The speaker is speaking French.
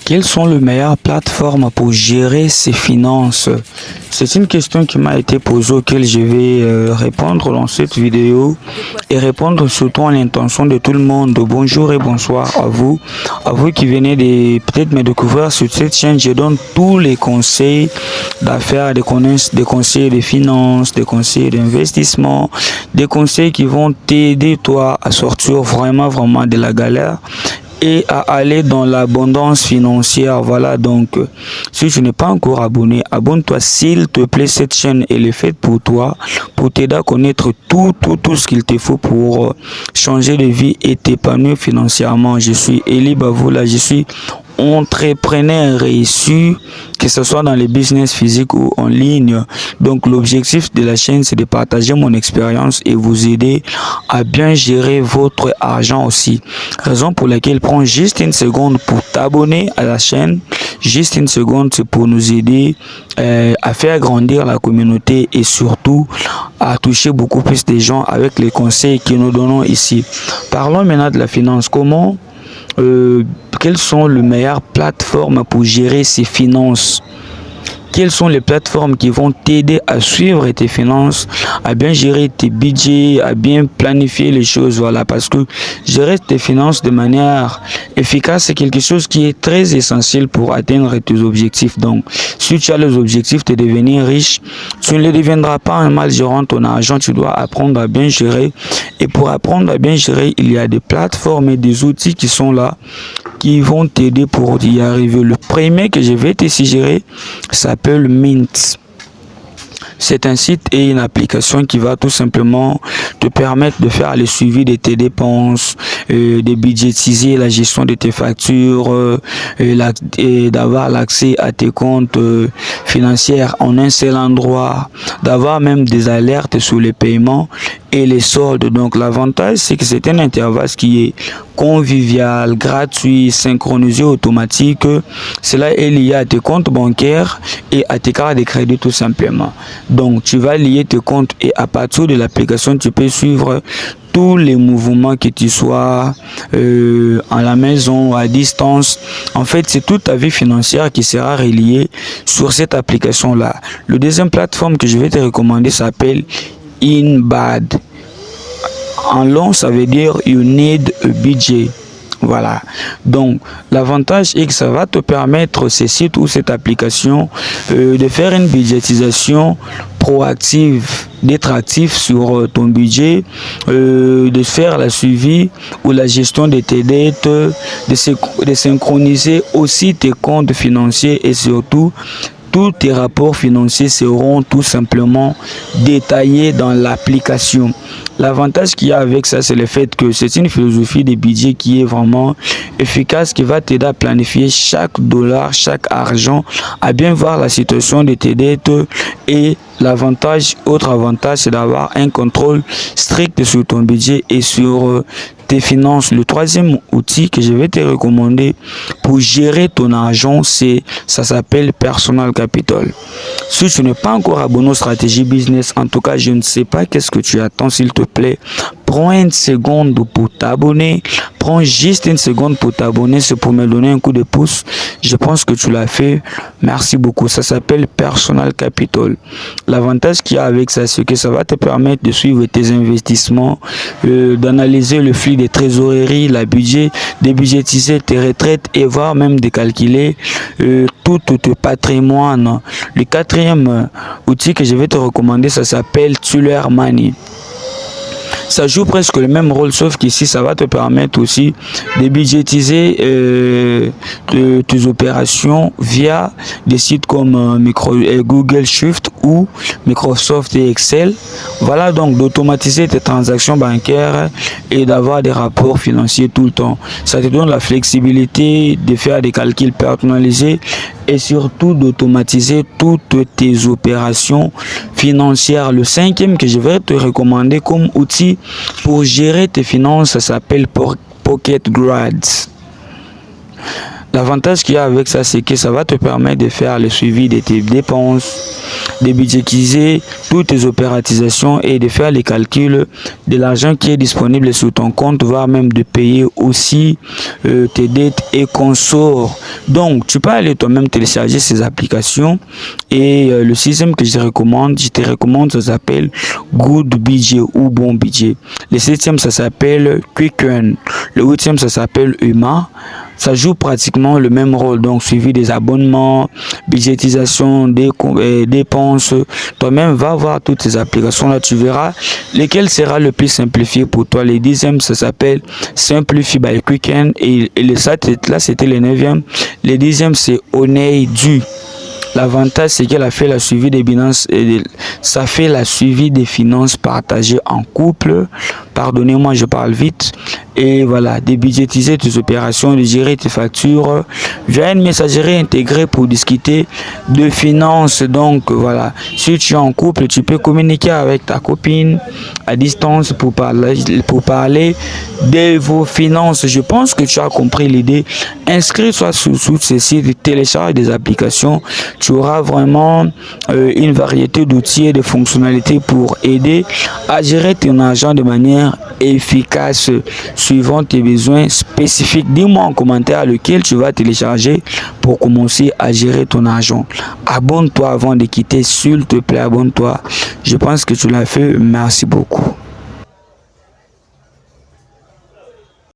Quelles sont les meilleures plateformes pour gérer ses finances? C'est une question qui m'a été posée auquel je vais répondre dans cette vidéo et répondre surtout à l'intention de tout le monde. Bonjour et bonsoir à vous qui venez de peut-être me découvrir sur cette chaîne. Je donne tous les conseils d'affaires, des conseils de finances, des conseils d'investissement, des conseils qui vont t'aider toi à sortir vraiment de la galère et à aller dans l'abondance financière. Voilà, donc si tu n'es pas encore abonné, abonne-toi s'il te plaît. Cette chaîne elle est faite pour toi, pour t'aider à connaître tout ce qu'il te faut pour changer de vie et t'épanouir financièrement. Je suis Eli Bavoula, je suis entrepreneur réussi, que ce soit dans les business physiques ou en ligne. Donc l'objectif de la chaîne, c'est de partager mon expérience et vous aider à bien gérer votre argent aussi. Raison pour laquelle prends juste une seconde pour t'abonner à la chaîne. Juste une seconde, c'est pour nous aider à faire grandir la communauté et surtout à toucher beaucoup plus de gens avec les conseils que nous donnons ici. Parlons maintenant de la finance. Quelles sont les meilleures plateformes pour gérer ses finances? Quelles sont les plateformes qui vont t'aider à suivre tes finances, à bien gérer tes budgets, à bien planifier les choses? Voilà, parce que gérer tes finances de manière efficace, c'est quelque chose qui est très essentiel pour atteindre tes objectifs. Donc, si tu as les objectifs de devenir riche, tu ne le deviendras pas en mal gérant ton argent. Tu dois apprendre à bien gérer. Et pour apprendre à bien gérer, il y a des plateformes et des outils qui sont là, qui vont t'aider pour y arriver. Le premier que je vais te suggérer s'appelle Mint. C'est un site et une application qui va tout simplement te permettre de faire le suivi de tes dépenses, de budgétiser la gestion de tes factures, et d'avoir l'accès à tes comptes financiers en un seul endroit, d'avoir même des alertes sur les paiements et les soldes. Donc l'avantage, c'est que c'est un interface qui est convivial, gratuit, synchronisé, automatique. Cela est lié à tes comptes bancaires et à tes cartes de crédit tout simplement. Donc tu vas lier tes comptes et à partir de l'application, tu peux suivre tous les mouvements, que tu sois à la maison ou à distance. En fait, c'est toute ta vie financière qui sera reliée sur cette application-là. Le deuxième plateforme que je vais te recommander s'appelle InBad. En long, ça veut dire You Need a Budget. Voilà. Donc, l'avantage est que ça va te permettre, ce site ou cette application, de faire une budgétisation proactive, d'être actif sur ton budget, de faire la suivi ou la gestion de tes dettes, de synchroniser aussi tes comptes financiers et surtout, tous tes rapports financiers seront tout simplement détaillés dans l'application. L'avantage qu'il y a avec ça, c'est le fait que c'est une philosophie de budget qui est vraiment efficace, qui va t'aider à planifier chaque dollar, chaque argent, à bien voir la situation de tes dettes. Et autre avantage, c'est d'avoir un contrôle strict sur ton budget et sur tes finances. Le troisième outil que je vais te recommander pour gérer ton argent, ça s'appelle Personal Capital. Si tu n'es pas encore abonné aux stratégies business, en tout cas, je ne sais pas qu'est-ce que tu attends. S'il te plaît, prends une seconde pour t'abonner. Prends juste une seconde pour t'abonner. C'est pour me donner un coup de pouce. Je pense que tu l'as fait. Merci beaucoup. Ça s'appelle Personal Capital. L'avantage qu'il y a avec ça, c'est que ça va te permettre de suivre tes investissements, d'analyser le flux des trésoreries, de budgétiser tes retraites et voire même de calculer tout ton patrimoine. Le quatrième outil que je vais te recommander, ça s'appelle Tuller Money. Ça joue presque le même rôle, sauf qu'ici, ça va te permettre aussi de budgétiser tes opérations via des sites comme Google Shift ou Microsoft et Excel. Voilà, donc d'automatiser tes transactions bancaires et d'avoir des rapports financiers tout le temps. Ça te donne la flexibilité de faire des calculs personnalisés et surtout d'automatiser toutes tes opérations financières. Le cinquième que je vais te recommander comme outil pour gérer tes finances, ça s'appelle Pocket Grads. L'avantage qu'il y a avec ça, c'est que ça va te permettre de faire le suivi de tes dépenses, de budgétiser toutes tes opératisations et de faire les calculs de l'argent qui est disponible sur ton compte, voire même de payer aussi tes dettes et consorts. Donc, tu peux aller toi-même télécharger ces applications. Et le sixième que je te recommande, ça s'appelle Good Budget ou Bon Budget. Le septième, ça s'appelle Quick Earn. Le huitième, ça s'appelle Uma. Ça joue pratiquement le même rôle, donc suivi des abonnements, budgétisation, des dépenses. Toi-même, va voir toutes ces applications-là, tu verras lequel sera le plus simplifié pour toi. Le dixième, ça s'appelle Simplify by Quicken, et là, c'était le neuvième. Le dixième, c'est Honeydew. L'avantage, c'est qu'elle a fait la suivi des finances, ça fait la suivi des finances partagées en couple. Pardonnez-moi, je parle vite. Et voilà, débudgétiser tes opérations, de gérer tes factures via une messagerie intégrée pour discuter de finances. Donc voilà, si tu es en couple, tu peux communiquer avec ta copine à distance pour parler de vos finances. Je pense que tu as compris l'idée. Inscris-toi sur ces sites, télécharge des applications. Tu auras vraiment une variété d'outils et de fonctionnalités pour aider à gérer ton argent de manière efficace suivant tes besoins spécifiques. Dis-moi en commentaire lequel tu vas télécharger pour commencer à gérer ton argent. Abonne-toi avant de quitter, s'il te plaît, abonne-toi. Je pense que tu l'as fait. Merci beaucoup.